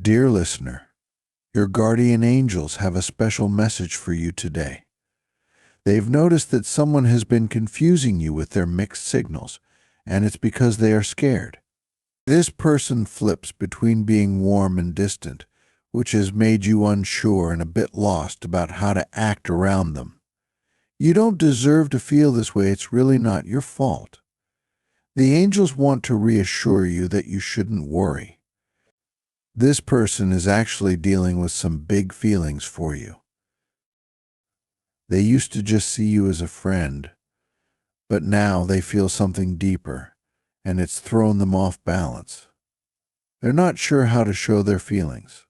Dear listener, your guardian angels have a special message for you today. They've noticed that someone has been confusing you with their mixed signals, and it's because they are scared. This person flips between being warm and distant, which has made you unsure and a bit lost about how to act around them. You don't deserve to feel this way. It's really not your fault. The angels want to reassure you that you shouldn't worry. This person is actually dealing with some big feelings for you. They used to just see you as a friend, but now they feel something deeper, and it's thrown them off balance. They're not sure how to show their feelings,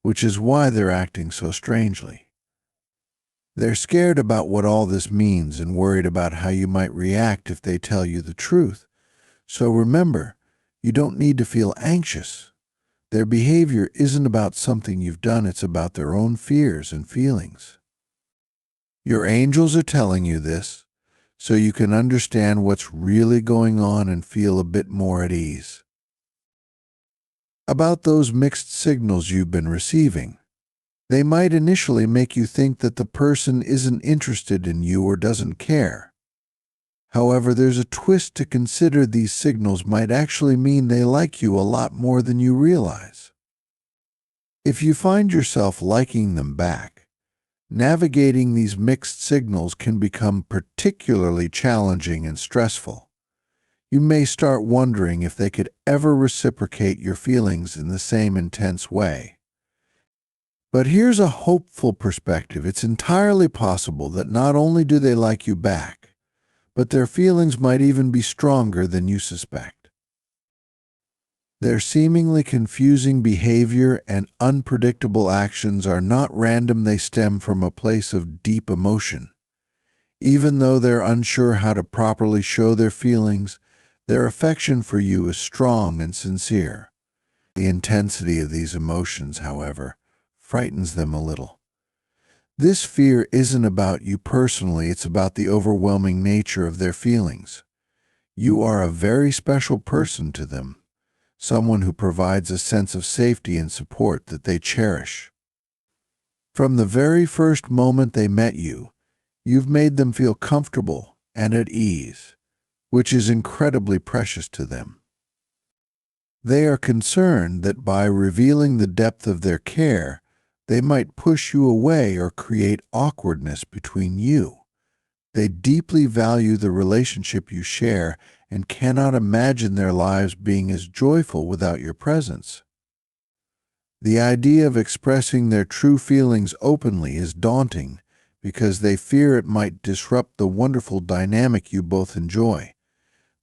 which is why they're acting so strangely. They're scared about what all this means and worried about how you might react if they tell you the truth. So remember, you don't need to feel anxious. Their behavior isn't about something you've done, it's about their own fears and feelings. Your angels are telling you this so you can understand what's really going on and feel a bit more at ease. About those mixed signals you've been receiving, they might initially make you think that the person isn't interested in you or doesn't care. However, there's a twist to consider. These signals might actually mean they like you a lot more than you realize. If you find yourself liking them back, navigating these mixed signals can become particularly challenging and stressful. You may start wondering if they could ever reciprocate your feelings in the same intense way. But here's a hopeful perspective. It's entirely possible that not only do they like you back, but their feelings might even be stronger than you suspect. Their seemingly confusing behavior and unpredictable actions are not random. They stem from a place of deep emotion. Even though they're unsure how to properly show their feelings, their affection for you is strong and sincere. The intensity of these emotions, however, frightens them a little. This fear isn't about you personally, it's about the overwhelming nature of their feelings. You are a very special person to them, someone who provides a sense of safety and support that they cherish. From the very first moment they met you, you've made them feel comfortable and at ease, which is incredibly precious to them. They are concerned that by revealing the depth of their care, they might push you away or create awkwardness between you. They deeply value the relationship you share and cannot imagine their lives being as joyful without your presence. The idea of expressing their true feelings openly is daunting because they fear it might disrupt the wonderful dynamic you both enjoy.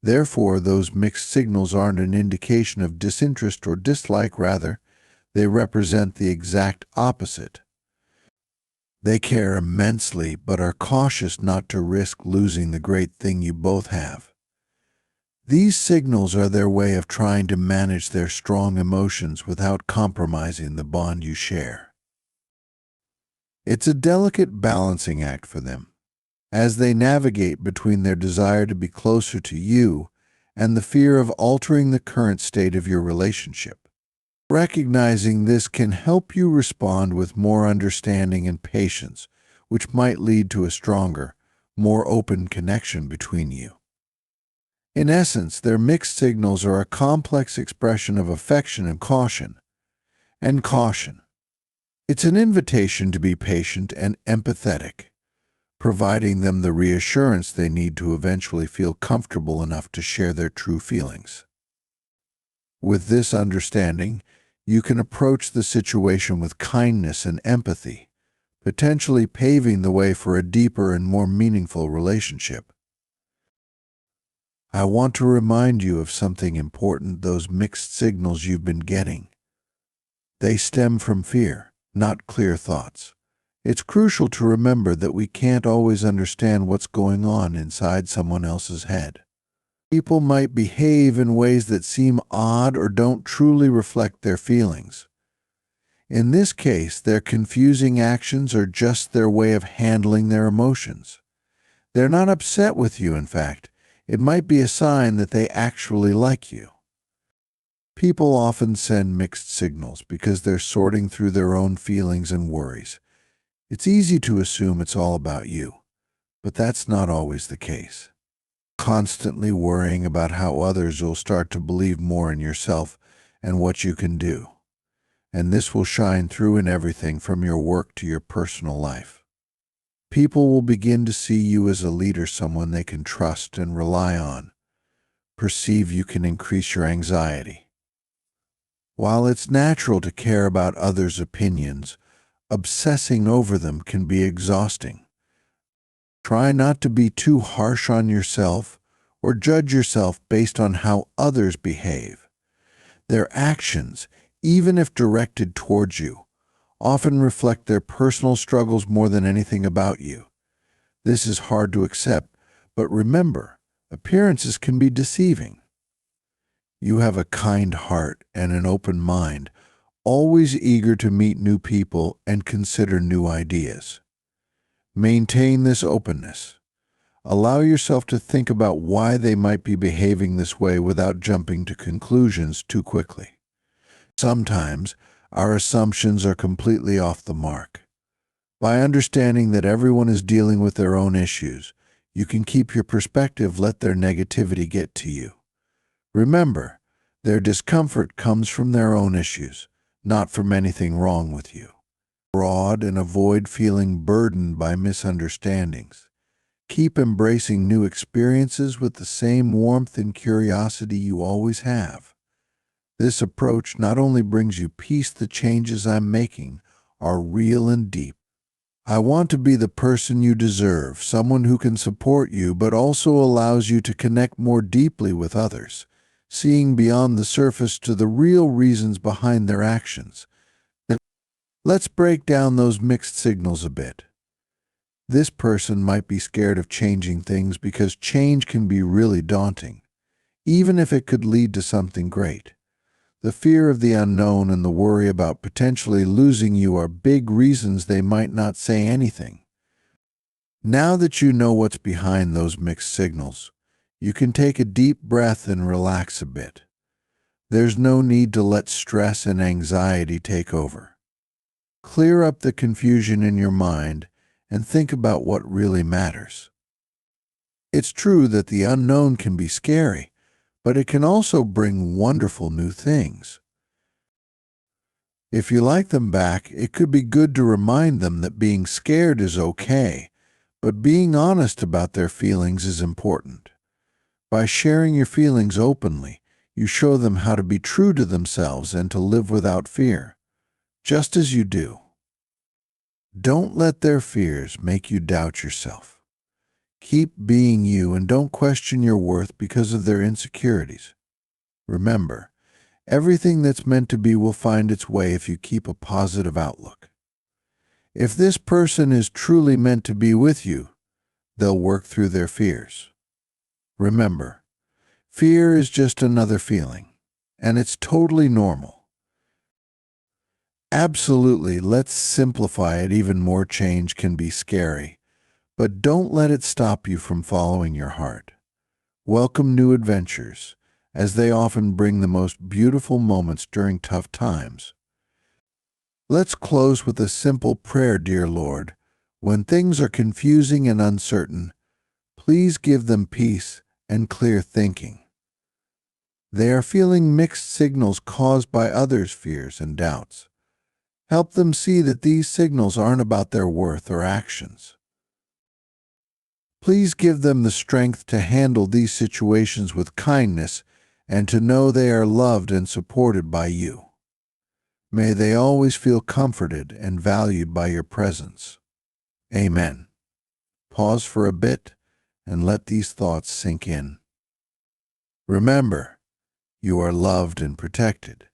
Therefore, those mixed signals aren't an indication of disinterest or dislike. Rather, they represent the exact opposite. They care immensely but are cautious not to risk losing the great thing you both have. These signals are their way of trying to manage their strong emotions without compromising the bond you share. It's a delicate balancing act for them, as they navigate between their desire to be closer to you and the fear of altering the current state of your relationship. Recognizing this can help you respond with more understanding and patience, which might lead to a stronger, more open connection between you. In essence, their mixed signals are a complex expression of affection and caution. It's an invitation to be patient and empathetic, providing them the reassurance they need to eventually feel comfortable enough to share their true feelings. With this understanding, you can approach the situation with kindness and empathy, potentially paving the way for a deeper and more meaningful relationship. I want to remind you of something important: those mixed signals you've been getting. They stem from fear, not clear thoughts. It's crucial to remember that we can't always understand what's going on inside someone else's head. People might behave in ways that seem odd or don't truly reflect their feelings. In this case, their confusing actions are just their way of handling their emotions. They're not upset with you, in fact. It might be a sign that they actually like you. People often send mixed signals because they're sorting through their own feelings and worries. It's easy to assume it's all about you, but that's not always the case. Constantly worrying about how others will start to believe more in yourself and what you can do. And this will shine through in everything from your work to your personal life. People will begin to see you as a leader, someone they can trust and rely on. Perceive you can increase your anxiety. While it's natural to care about others' opinions, obsessing over them can be exhausting. Try not to be too harsh on yourself or judge yourself based on how others behave. Their actions, even if directed towards you, often reflect their personal struggles more than anything about you. This is hard to accept, but remember, appearances can be deceiving. You have a kind heart and an open mind, always eager to meet new people and consider new ideas. Maintain this openness. Allow yourself to think about why they might be behaving this way without jumping to conclusions too quickly. Sometimes, our assumptions are completely off the mark. By understanding that everyone is dealing with their own issues, you can keep your perspective, let their negativity get to you. Remember, their discomfort comes from their own issues, not from anything wrong with you. Broad and avoid feeling burdened by misunderstandings. Keep embracing new experiences with the same warmth and curiosity you always have. This approach not only brings you peace, the changes I'm making are real and deep. I want to be the person you deserve, someone who can support you but also allows you to connect more deeply with others, seeing beyond the surface to the real reasons behind their actions. Let's break down those mixed signals a bit. This person might be scared of changing things because change can be really daunting, even if it could lead to something great. The fear of the unknown and the worry about potentially losing you are big reasons they might not say anything. Now that you know what's behind those mixed signals, you can take a deep breath and relax a bit. There's no need to let stress and anxiety take over. Clear up the confusion in your mind and think about what really matters. It's true that the unknown can be scary, but it can also bring wonderful new things. If you like them back, it could be good to remind them that being scared is okay, but being honest about their feelings is important. By sharing your feelings openly, you show them how to be true to themselves and to live without fear, just as you do. Don't let their fears make you doubt yourself. Keep being you and don't question your worth because of their insecurities. Remember, everything that's meant to be will find its way if you keep a positive outlook. If this person is truly meant to be with you, they'll work through their fears. Remember, fear is just another feeling, and it's totally normal. Absolutely, let's simplify it even more. Change can be scary, but don't let it stop you from following your heart. Welcome new adventures, as they often bring the most beautiful moments during tough times. Let's close with a simple prayer. Dear Lord, when things are confusing and uncertain, please give them peace and clear thinking. They are feeling mixed signals caused by others' fears and doubts. Help them see that these signals aren't about their worth or actions. Please give them the strength to handle these situations with kindness and to know they are loved and supported by you. May they always feel comforted and valued by your presence. Amen. Pause for a bit and let these thoughts sink in. Remember, you are loved and protected.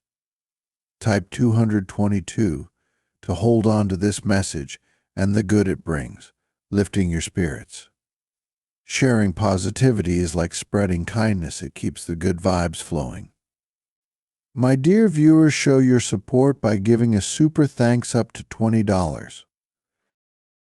Type 222 to hold on to this message and the good it brings, lifting your spirits. Sharing positivity is like spreading kindness. It keeps the good vibes flowing. My dear viewers, show your support by giving a super thanks up to $20.